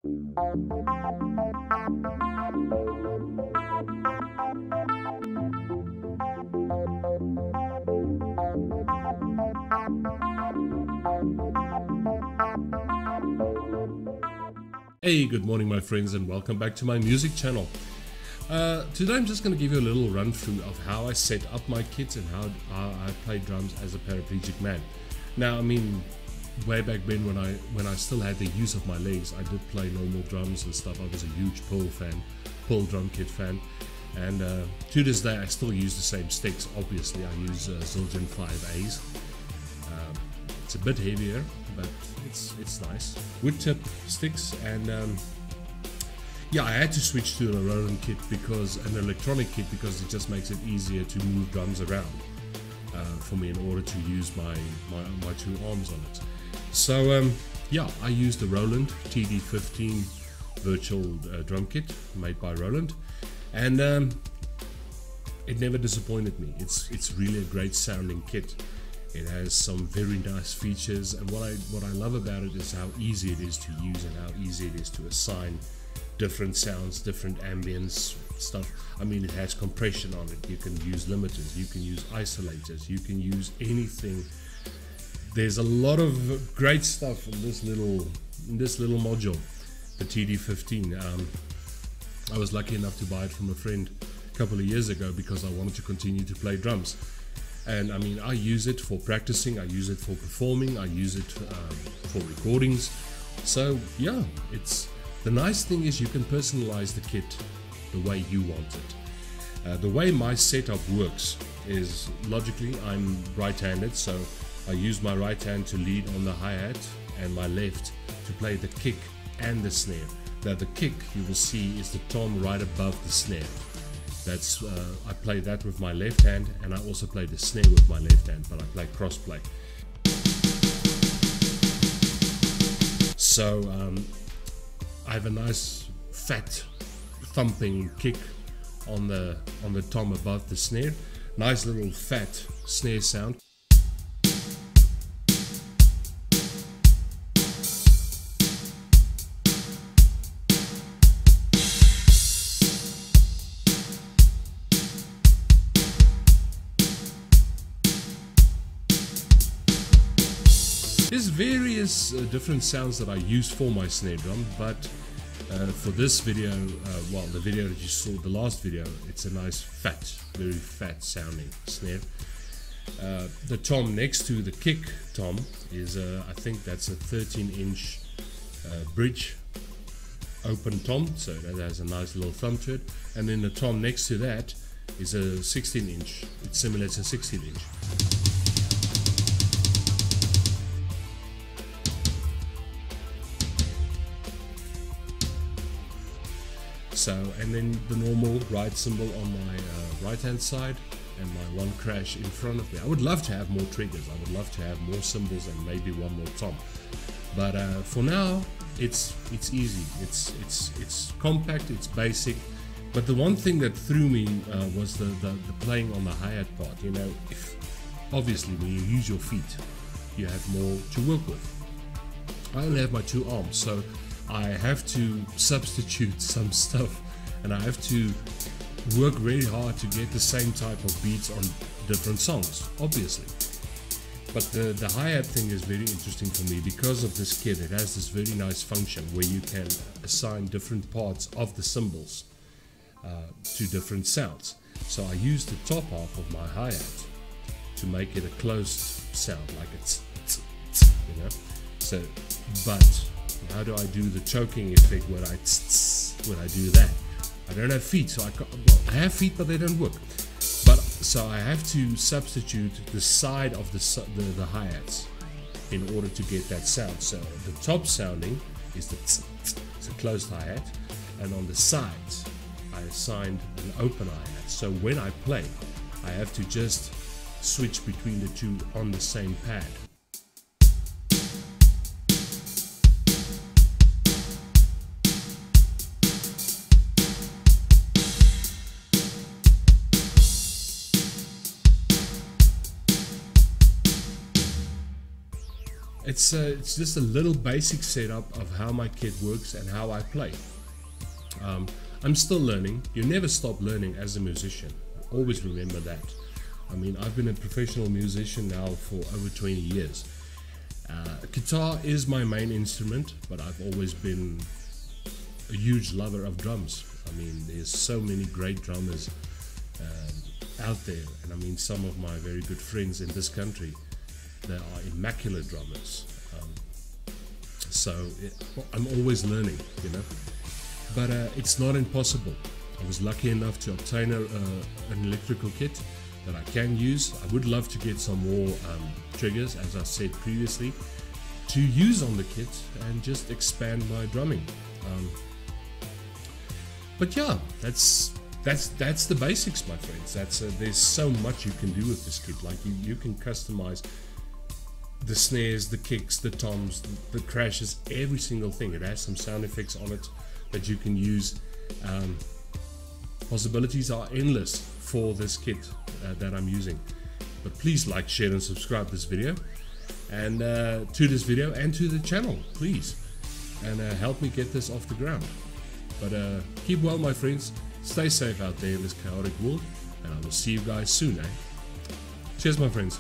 Hey, good morning my friends, and welcome back to my music channel. Today I'm just going to give you a little run through of how I set up my kit and how I play drums as a paraplegic man. Now, I mean, way back then when I still had the use of my legs, I did play normal drums and stuff. I was a huge Pearl drum kit fan, and to this day I still use the same sticks. Obviously I use Zildjian 5As. It's a bit heavier, but it's nice. Wood tip sticks, and yeah, I had to switch to a Roland kit, because an electronic kit, because it just makes it easier to move drums around for me in order to use my two arms on it. So yeah, I used the Roland TD15 virtual drum kit made by Roland, and it never disappointed me. It's really a great sounding kit. It has some very nice features, and what I love about it is how easy it is to use and how easy it is to assign different sounds, different ambience stuff. I mean, it has compression on it. You can use limiters, you can use isolators, you can use anything. There's a lot of great stuff in this little module, the TD15. I was lucky enough to buy it from a friend a couple of years ago because I wanted to continue to play drums. And I mean, I use it for practicing, I use it for performing, I use it for recordings. So yeah, the nice thing is you can personalize the kit the way you want it. The way my setup works is, logically, I'm right-handed, so I use my right hand to lead on the hi-hat and my left to play the kick and the snare. Now the kick, you will see, is the tom right above the snare. That's I play that with my left hand, and I also play the snare with my left hand, but I play cross play. So I have a nice fat thumping kick on the tom above the snare. Nice little fat snare sound. There's various different sounds that I use for my snare drum, but for this video, well, the video that you saw, the last video, it's a nice fat, very fat sounding snare. The tom next to the kick tom is, I think that's a 13-inch bridge open tom, so that has a nice little thumb to it. And then the tom next to that is a 16-inch, it simulates a 16-inch. So, and then the normal right cymbal on my right hand side, and my one crash in front of me. I would love to have more triggers, I would love to have more cymbals and maybe one more tom, but for now it's easy, it's compact, it's basic. But the one thing that threw me was the playing on the hi-hat part. You know, obviously when you use your feet you have more to work with. I only have my two arms, so I have to substitute some stuff, and I have to work really hard to get the same type of beats on different songs, obviously. But the hi-hat thing is very interesting for me because of this kit. It has this very nice function where you can assign different parts of the cymbals to different sounds. So I use the top half of my hi-hat to make it a closed sound, like it's, you know. So, but how do I do the choking effect when I do that? I don't have feet, so I have feet, but they don't work. But so I have to substitute the side of the hi-hats in order to get that sound. So the top sounding is it's a closed hi-hat, and on the sides I assigned an open hi-hat. So when I play, I have to just switch between the two on the same pad. it's just a little basic setup of how my kit works and how I play. I'm still learning. You never stop learning as a musician. Always remember that. I mean, I've been a professional musician now for over 20 years. Guitar is my main instrument, but I've always been a huge lover of drums. I mean, there's so many great drummers out there, and I mean, some of my very good friends in this country, they are immaculate drummers. I'm always learning, you know. But it's not impossible. I was lucky enough to obtain an electrical kit that I can use. I would love to get some more triggers, as I said previously, to use on the kit and just expand my drumming. But yeah, that's the basics, my friends. There's so much you can do with this kit. Like you can customize the snares, the kicks, the toms, the crashes, every single thing. It has some sound effects on it that you can use. Possibilities are endless for this kit that I'm using. But please like, share and subscribe this video, and to this video and to the channel, please, and help me get this off the ground. But keep well, my friends. Stay safe out there in this chaotic world, and I will see you guys soon. Cheers, my friends.